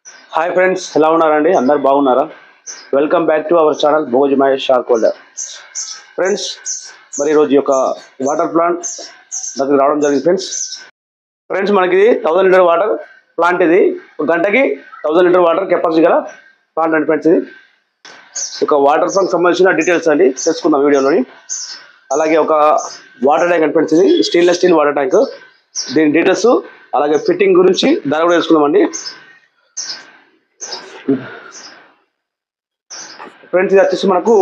Hi friends, ఎలా ఉన్నారండి? అందరు బాగున్నారా? Welcome back to our channel Bhoj Mahesh shark holder. Friends, మరి ఈరోజు యొక్క వాటర్ ప్లాంట్ దగ్గర రావడం జరిగింది. ఫ్రెండ్స్ మనకి ఇది 1000 లీటర్ వాటర్ ప్లాంట్. ఇది ఒక గంటకి 1000 లీటర్ వాటర్ కెపాసిటీ గల ప్లాంట్ అండి ఫ్రెండ్స్. ఇది ఒక వాటర్ ప్లాంట్ సంబంధించిన డీటెయిల్స్ అండి తెలుసుకుందాం వీడియోలోని. అలాగే ఒక వాటర్ ట్యాంక్ అండి ఫ్రెండ్స్. ఇది స్టెయిన్లెస్ స్టీల్ వాటర్ ట్యాంక్. దీని డీటెయిల్స్ అలాగే ఫిట్టింగ్ గురించి దాని కూడా తెలుసుకుందామండి. ఫ్రెండ్స్, ఇది వచ్చేసి మనకు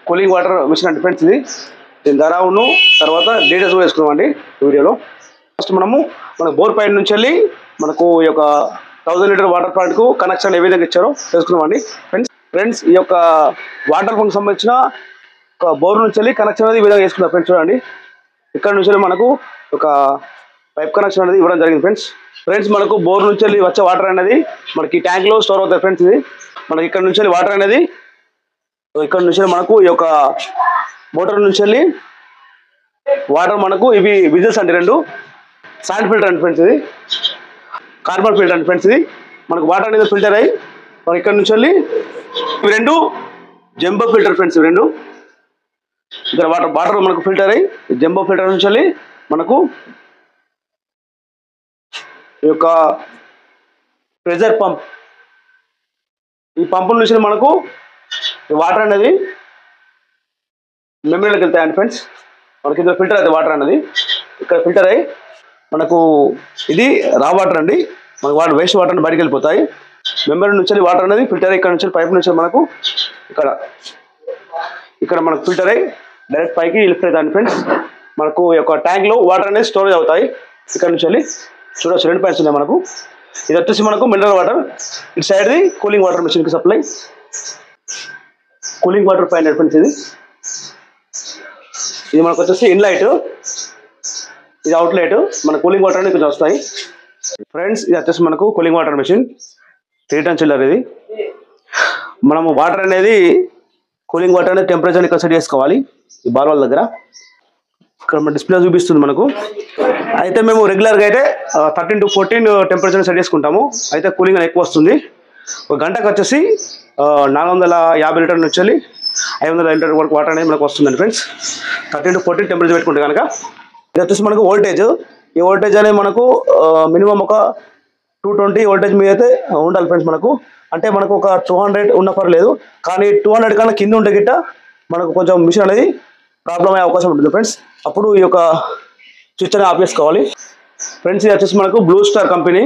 కూలింగ్ వాటర్ మిషన్ అంటే ఫ్రెండ్స్. ఇది దీని ధరను తర్వాత డీటెయిల్స్ కూడా వేసుకున్నామండి వీడియోలో. ఫస్ట్ మన బోర్ పైన నుంచి వెళ్ళి మనకు ఈ యొక్క 1000 లీటర్ వాటర్ ప్లాంట్కు కనెక్షన్ ఏ విధంగా ఇచ్చారో తెలుసుకున్నామండి ఫ్రెండ్స్. ఈ యొక్క వాటర్ పంప్ సంబంధించిన బోర్ నుంచి వెళ్ళి కనెక్షన్ అనేది ఈ విధంగా వేసుకున్నాం ఫ్రెండ్స్. చూడండి, ఇక్కడ నుంచి మనకు ఒక పైప్ కనెక్షన్ అనేది ఇవ్వడం జరిగింది ఫ్రెండ్స్. మనకు బోర్ నుంచి వెళ్ళి వచ్చే వాటర్ అనేది మనకి ట్యాంక్లో స్టోర్ అవుతాయి ఫ్రెండ్స్. ఇది మనకి ఇక్కడ నుంచి వెళ్ళి వాటర్ అనేది ఇక్కడ నుంచి మనకు ఈ యొక్క మోటార్ నుంచి వెళ్ళి వాటర్ మనకు ఇవి విజిల్స్ అంటే రెండు శాండ్ ఫిల్టర్ అంటే ఫ్రెండ్స్. ఇది కార్బన్ ఫిల్టర్ అంటే ఫ్రెండ్స్. ఇది మనకు వాటర్ అనేది ఫిల్టర్ అయ్యి మనకి ఇక్కడ నుంచి వెళ్ళి ఇవి రెండు జంబో ఫిల్టర్ ఫ్రెండ్స్. ఇవి రెండు ఇక్కడ వాటర్ మనకు ఫిల్టర్ అయ్యి జంబో ఫిల్టర్ నుంచి వెళ్ళి మనకు ఈ యొక్క ప్రెజర్ పంప్, ఈ పంపు నుంచి మనకు వాటర్ అనేది మెమరీలోకి వెళ్తాయండి ఫ్రెండ్స్. మనకి ఇందులో ఫిల్టర్ అయితే వాటర్ అనేది ఇక్కడ ఫిల్టర్ అయ్యి మనకు ఇది రా వాటర్ అండి. మనకు వాటర్ వేస్ట్ వాటర్ బయటకు వెళ్ళిపోతాయి. మెమరీ నుంచి వాటర్ అనేది ఫిల్టర్ అయ్యి ఇక్కడ నుంచి పైప్ నుంచి మనకు ఇక్కడ మనకు ఫిల్టర్ అయ్యి డైరెక్ట్ పైకి లిఫ్ట్ అవుతాయండి ఫ్రెండ్స్. మనకు ఈ యొక్క ట్యాంక్లో వాటర్ అనేది స్టోరేజ్ అవుతాయి. ఇక్కడ నుంచి వెళ్ళి చూడవచ్చు, రెండు పైప్స్ ఉన్నాయి మనకు. ఇది వచ్చేసి మనకు మినరల్ వాటర్. ఇటు సైడ్ది కూలింగ్ వాటర్ మిషన్కి సప్లై. కూలింగ్ వాటర్ పైన ఫ్రెండ్స్. ఇది మనకు వచ్చేసి ఇన్లైట్, ఇది అవుట్లైట్. మన కూలింగ్ వాటర్ అనేది కొంచెం వస్తాయి ఫ్రెండ్స్. ఇది వచ్చేసి మనకు కూలింగ్ వాటర్ మిషన్ 3 టన్ చిల్లర్. ఇది మనము వాటర్ అనేది కూలింగ్ వాటర్ అనేది టెంపరేచర్ ఇక్కడ సెట్ చేసుకోవాలి ఈ బార్వాల్ దగ్గర. ఇక్కడ మన డిస్ప్లే చూపిస్తుంది మనకు. అయితే మేము రెగ్యులర్గా అయితే 13 to 14 టెంపరేచర్ సెట్ చేసుకుంటాము. అయితే కూలింగ్ అనేది ఎక్కువ వస్తుంది. ఒక గంటకు వచ్చేసి 450 లీటర్ నుంచి వెళ్ళి 500 లీటర్ వరకు వాటర్ అనేది మనకు వస్తుందండి ఫ్రెండ్స్. 13 to 14 టెంపరేచర్ పెట్టుకుంటే కనుక. ఇది వచ్చేసి మనకు వోల్టేజ్. ఈ వోల్టేజ్ అనేది మనకు మినిమం ఒక 220 వోల్టేజ్ మీద అయితే ఉండాలి ఫ్రెండ్స్ మనకు. అంటే మనకు ఒక 200 ఉన్న పర్లేదు, కానీ 200 కన్నా కింద ఉంటే గిట్ట మనకు కొంచెం మిషన్ అనేది ప్రాబ్లం అయ్యే అవకాశం ఉంటుంది ఫ్రెండ్స్. అప్పుడు ఈ యొక్క స్విచ్ అనేది ఆఫ్ చేసుకోవాలి ఫ్రెండ్స్. ఇది వచ్చేసి మనకు బ్లూ స్టార్ కంపెనీ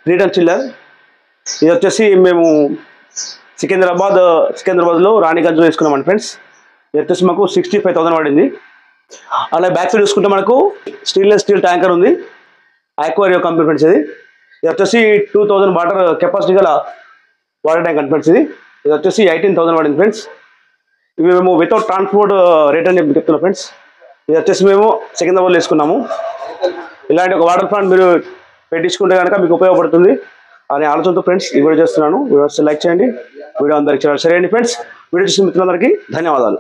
3 టన్ చిల్లర్. ఇది వచ్చేసి మేము సికింద్రాబాద్లో రాణిగంజ్లో తీసుకున్నామండి ఫ్రెండ్స్. ఇది వచ్చేసి మాకు 65,000 పడింది. అలా బ్యాక్ సైడ్ చూసుకుంటే మనకు స్టెయిన్లెస్ స్టీల్ ట్యాంకర్ ఉంది, ఆక్వారియో కంపెనీ ఫ్రెండ్స్. ఇది వచ్చేసి 2000 వాటర్ కెపాసిటీ గల వాటర్ ట్యాంక్ అండి ఫ్రెండ్స్. ఇది వచ్చేసి 18,000 పడింది ఫ్రెండ్స్. ఇవి మేము వితౌట్ ట్రాన్స్పోర్ట్ రేట్ అని చెప్తున్నాం ఫ్రెండ్స్. ఇది వచ్చేసి మేము సికింద్రాబాద్లో వేసుకున్నాము. ఇలాంటి ఒక వాటర్ ప్లాంట్ మీరు పెట్టించుకుంటే కనుక మీకు ఉపయోగపడుతుంది అనే ఆలోచనతో ఫ్రెండ్స్ ఈ వీడియో చేస్తున్నాను. వీడియో లైక్ చేయండి, వీడియో అందరికి షేర్ చేయండి ఫ్రెండ్స్. వీడియో చూసిన మిత్రులందరికీ ధన్యవాదాలు.